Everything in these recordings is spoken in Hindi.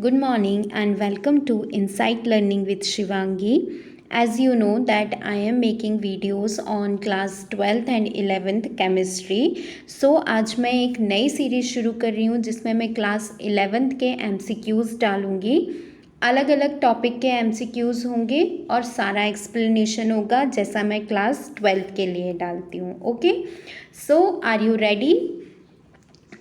Good morning and welcome to Insight Learning with Shivangi. As you know that I am making videos on class 12th and 11th chemistry. So आज मैं एक नई सीरीज़ शुरू कर रही हूँ जिसमें मैं क्लास 11th के MCQs डालूँगी। अलग अलग टॉपिक के MCQs होंगे और सारा एक्सप्लेनेशन होगा जैसा मैं क्लास 12th के लिए डालती हूँ। Okay, so are you ready?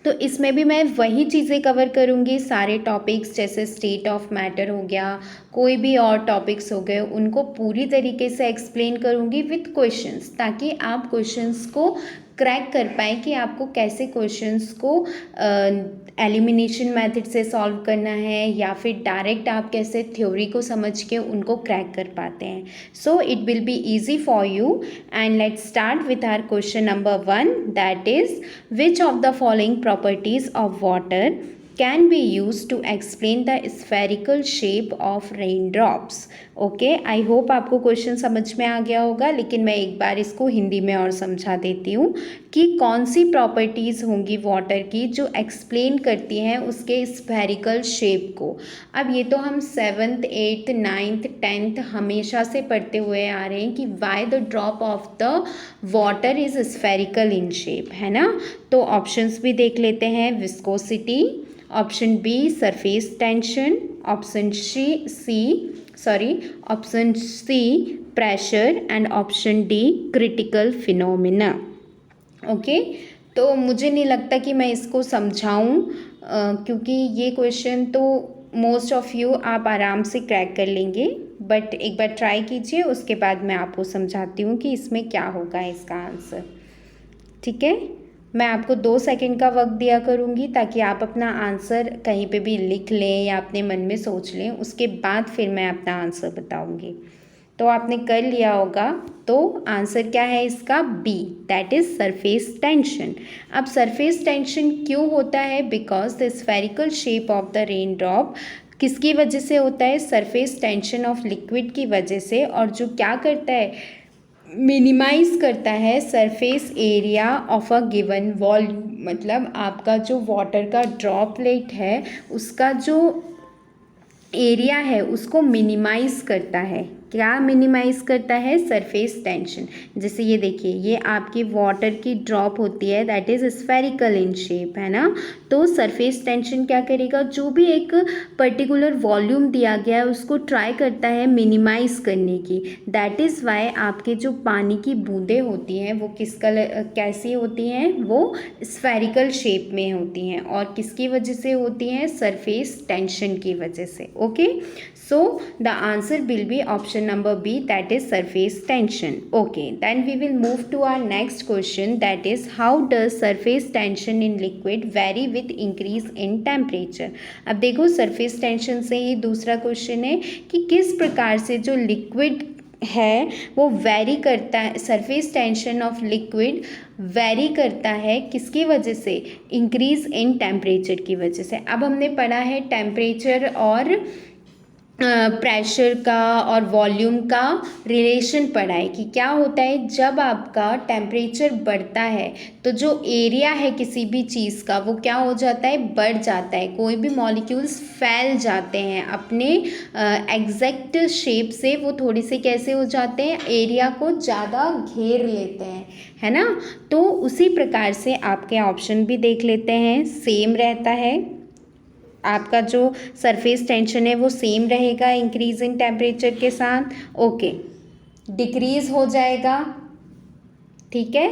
तो इसमें भी मैं वही चीज़ें कवर करूँगी, सारे टॉपिक्स जैसे स्टेट ऑफ मैटर हो गया, कोई भी और टॉपिक्स हो गए, उनको पूरी तरीके से एक्सप्लेन करूँगी विथ क्वेश्चंस, ताकि आप क्वेश्चंस को क्रैक कर पाएँ कि आपको कैसे क्वेश्चंस को एलिमिनेशन मेथड से सॉल्व करना है या फिर डायरेक्ट आप कैसे थ्योरी को समझ के उनको क्रैक कर पाते हैं. So it will be easy for you and let's start with our question number 1, that is which of the following properties of water can be used to explain the spherical shape of raindrops. Okay, I hope आपको क्वेश्चन समझ में आ गया होगा, लेकिन मैं एक बार इसको हिंदी में और समझा देती हूँ कि कौन सी प्रॉपर्टीज़ होंगी वाटर की जो एक्सप्लेन करती हैं उसके स्फेरिकल शेप को. अब ये तो हम 7th 8th 9th 10th हमेशा से पढ़ते हुए आ रहे हैं कि why the drop of the water is spherical in shape, है ना. तो ऑप्शंस भी देख लेते हैं. Viscosity, option B surface tension, option C pressure and option D critical phenomena. Okay, तो मुझे नहीं लगता कि मैं इसको समझाऊं क्योंकि ये क्वेश्चन तो मोस्ट ऑफ यू आप आराम से क्रैक कर लेंगे, बट एक बार ट्राई कीजिए, उसके बाद मैं आपको समझाती हूँ कि इसमें क्या होगा इसका आंसर. ठीक है, मैं आपको 2 सेकंड का वक्त दिया करूँगी ताकि आप अपना आंसर कहीं पे भी लिख लें या अपने मन में सोच लें, उसके बाद फिर मैं अपना आंसर बताऊँगी. तो आपने कर लिया होगा, तो आंसर क्या है इसका? B, that is surface tension. अब सरफेस टेंशन क्यों होता है? Because the spherical shape of the rain drop किसकी वजह से होता है? सरफेस टेंशन ऑफ लिक्विड की वजह से. और जो क्या करता है, मिनिमाइज करता है surface area of a given volume. मतलब आपका जो वाटर का ड्रॉपलेट है उसका जो एरिया है उसको मिनिमाइज करता है. क्या मिनिमाइज करता है? Surface tension. जैसे ये देखिए, ये आपकी वाटर की ड्रॉप होती है, that is spherical in shape, है ना. तो सरफेस टेंशन क्या करेगा? जो भी एक पर्टिकुलर वॉल्यूम दिया गया है उसको ट्राई करता है मिनिमाइज करने की. दैट इज़ वाई आपके जो पानी की बूंदें होती हैं वो किस कलर कैसी होती हैं? वो स्फेरिकल शेप में होती हैं. और किसकी वजह से होती हैं? सरफेस टेंशन की वजह से. Okay, so the answer will be option number B, that is surface tension. Okay, then we will move to our next question, that is how does surface tension in liquid vary with increase in temperature. अब देखो, surface tension से ही दूसरा क्वेश्चन है कि किस प्रकार से जो लिक्विड है वो वेरी करता है, surface tension of liquid very करता है किसकी वजह से? इंक्रीज इन टेम्परेचर की वजह से. अब हमने पढ़ा है टेम्परेचर और प्रेशर का और वॉल्यूम का रिलेशन पढ़ा है कि क्या होता है जब आपका टेम्परेचर बढ़ता है तो जो एरिया है किसी भी चीज़ का वो क्या हो जाता है? बढ़ जाता है. कोई भी मॉलिक्यूल्स फैल जाते हैं अपने एग्जैक्ट शेप से, वो थोड़ी से कैसे हो जाते हैं? एरिया को ज़्यादा घेर लेते हैं, है ना. तो उसी प्रकार से आपके ऑप्शन भी देख लेते हैं. सेम रहता है, आपका जो सरफेस टेंशन है वो सेम रहेगा इंक्रीज इन टेम्परेचर के साथ. ओके, डिक्रीज हो जाएगा. ठीक है,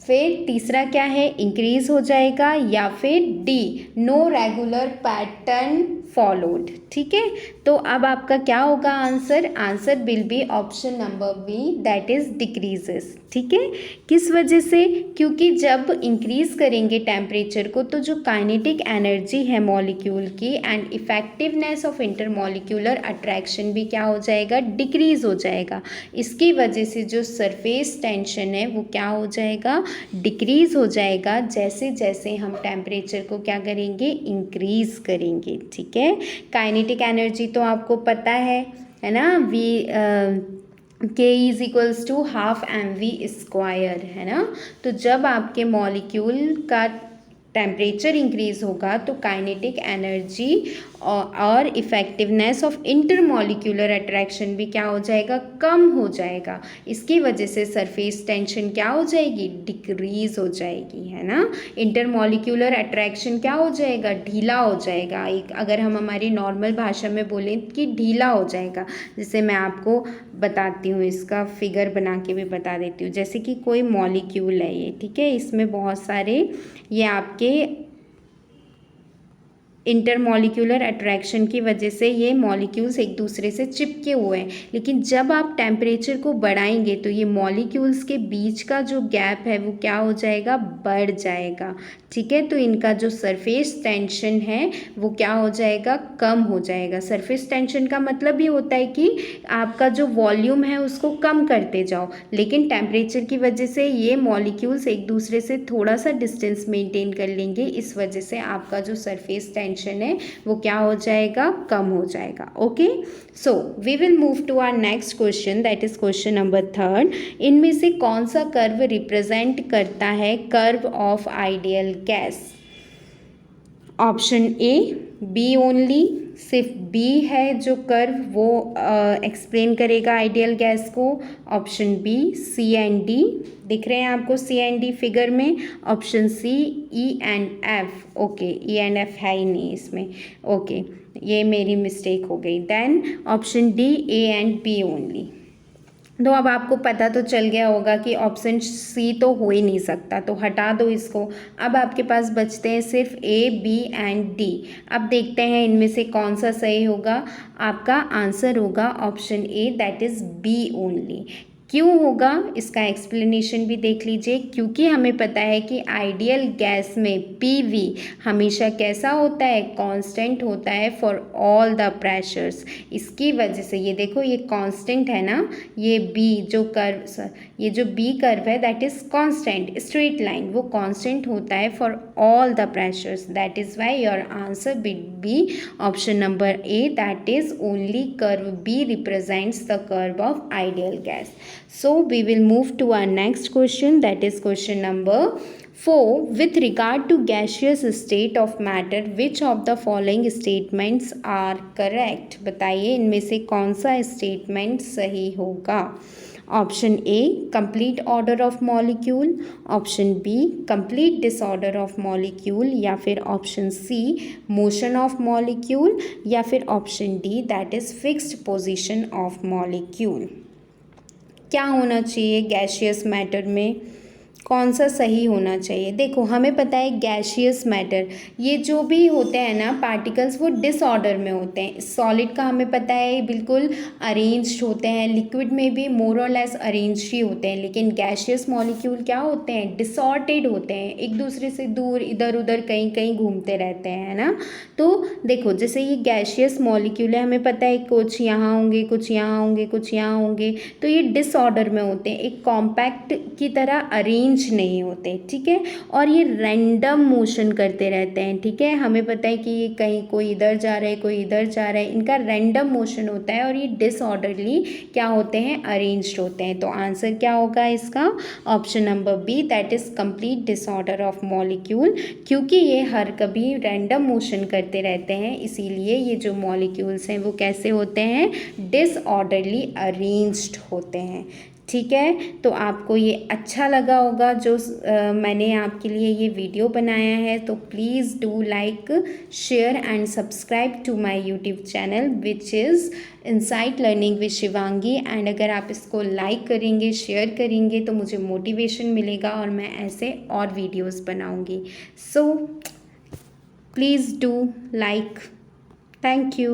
फिर तीसरा क्या है? इंक्रीज हो जाएगा. या फिर D, no regular pattern followed. ठीक है, तो अब आपका क्या होगा answer? Answer will be option number B, that is decreases. ठीक है, किस वजह से? क्योंकि जब इंक्रीज करेंगे टेम्परेचर को तो जो काइनेटिक एनर्जी है मॉलिक्यूल की and effectiveness of intermolecular attraction भी क्या हो जाएगा? डिक्रीज हो जाएगा. इसकी वजह से जो सरफेस टेंशन है वो क्या हो जाएगा? डिक्रीज हो जाएगा जैसे जैसे हम टेम्परेचर को क्या करेंगे? इंक्रीज करेंगे. ठीक है, काइनेटिक एनर्जी तो आपको पता है ना. K is equals to half mv², है ना. तो जब आपके मॉलिक्यूल का टेम्परेचर इंक्रीज होगा तो काइनेटिक एनर्जी और इफ़ेक्टिवनेस ऑफ इंटरमॉलिक्यूलर अट्रैक्शन भी क्या हो जाएगा, कम हो जाएगा। इसकी वजह से सरफेस टेंशन क्या हो जाएगी, डिक्रीज हो जाएगी, है ना। इंटरमॉलिक्यूलर अट्रैक्शन क्या हो जाएगा, ढीला हो जाएगा। एक अगर हम हमारी नॉर्मल भाषा में बोलें कि ढीला हो जाएगा। जैसे मैं आपको बताती हूँ, इसका फिगर बना के भी बता देती हूँ। जैसे कि कोई मॉलिक्यूल है ये, ठीक है, इसमें बहुत सारे ये आपके इंटरमॉलिक्यूलर अट्रैक्शन की वजह से ये मॉलिक्यूल्स एक दूसरे से चिपके हुए हैं। लेकिन जब आप टेम्परेचर को बढ़ाएंगे तो ये मॉलिक्यूल्स के बीच का जो गैप है वो क्या हो जाएगा, बढ़ जाएगा, ठीक है। तो इनका जो सरफेस टेंशन है वो क्या हो जाएगा, कम हो जाएगा। सरफेस टेंशन का मतलब ये होता है कि आपका जो वॉल्यूम है उसको कम करते जाओ, लेकिन टेम्परेचर की वजह से ये मॉलिक्यूल्स एक दूसरे से थोड़ा सा डिस्टेंस मेंटेन कर लेंगे। इस वजह से आपका जो सरफेस टेंशन है वो क्या हो जाएगा, कम हो जाएगा। Okay, so we will move to our next question, that is question number 3। इनमें से कौन सा कर्व रिप्रेजेंट करता है curve of ideal gas? Option A B only, सिर्फ बी है जो कर्व वो एक्सप्लेन करेगा आइडियल गैस को। Option B C and D, दिख रहे हैं आपको सी एंड डी फिगर में। Option C E and F, okay E and F है ही नहीं इसमें, ओके ये मेरी मिस्टेक हो गई। Then option D A and B only. तो अब आपको पता तो चल गया होगा कि ऑप्शन सी तो हो ही नहीं सकता, तो हटा दो इसको। अब आपके पास बचते हैं सिर्फ ए बी एंड डी। अब देखते हैं इनमें से कौन सा सही होगा। आपका आंसर होगा option A, that is B only. क्यों होगा इसका एक्सप्लेनेशन भी देख लीजिए। क्योंकि हमें पता है कि आइडियल गैस में पीवी हमेशा कैसा होता है, कांस्टेंट होता है फॉर ऑल द प्रेशर्स। इसकी वजह से ये देखो, ये कांस्टेंट है ना, ये बी जो कर्व, ये जो बी कर्व है that is constant, straight line, वो कांस्टेंट होता है for all the pressures. That is why your answer be option number A, that is only curve B represents the curve of ideal gas. So we will move to our next question, that is question number 4. With regard to gaseous state of matter, which of the following statements are correct? बताइए इनमें से कौन सा स्टेटमेंट सही होगा। Option A complete order of molecule, option B complete disorder of molecule, या फिर option C motion of molecule, या फिर option D that is fixed position of molecule. क्या होना चाहिए गैसियस मैटर में, कौन सा सही होना चाहिए? देखो हमें पता है गैसियस मैटर ये जो भी होते हैं ना पार्टिकल्स, वो डिसऑर्डर में होते हैं। सॉलिड का हमें पता है बिल्कुल अरेंज्ड होते हैं, लिक्विड में भी मोर और लेस अरेंज्ड ही होते हैं, लेकिन गैसियस मॉलिक्यूल क्या होते हैं, डिसऑर्डेड होते हैं, एक दूसरे से दूर इधर उधर कहीं कहीं घूमते रहते हैं, है ना। तो देखो जैसे ये गैसियस मॉलिक्यूल है, हमें पता है कुछ यहाँ होंगे, कुछ यहाँ होंगे, कुछ यहाँ होंगे, तो ये डिसऑर्डर में होते हैं, एक कॉम्पैक्ट की तरह अरेंज नहीं होते, ठीक है। और ये रैंडम मोशन करते रहते हैं, ठीक है। हमें पता है कि ये कहीं कोई इधर जा रहा है, कोई इधर जा रहा है, इनका रैंडम मोशन होता है और ये डिसऑर्डरली क्या होते हैं, अरेंज्ड होते हैं। तो आंसर क्या होगा इसका, option number B, that is complete disorder of molecule. क्योंकि ये हर कभी रैंडम मोशन करते रहते हैं, इसीलिए ये जो मॉलिक्यूल्स हैं वो कैसे होते हैं, डिसऑर्डरली अरेंज्ड होते हैं, ठीक है। तो आपको ये अच्छा लगा होगा जो मैंने आपके लिए ये वीडियो बनाया है, तो please do like share and subscribe to my YouTube channel which is Insight Learning with Shivangi. And अगर आप इसको लाइक करेंगे, शेयर करेंगे तो मुझे मोटिवेशन मिलेगा और मैं ऐसे और वीडियोस बनाऊंगी। So please do like, thank you.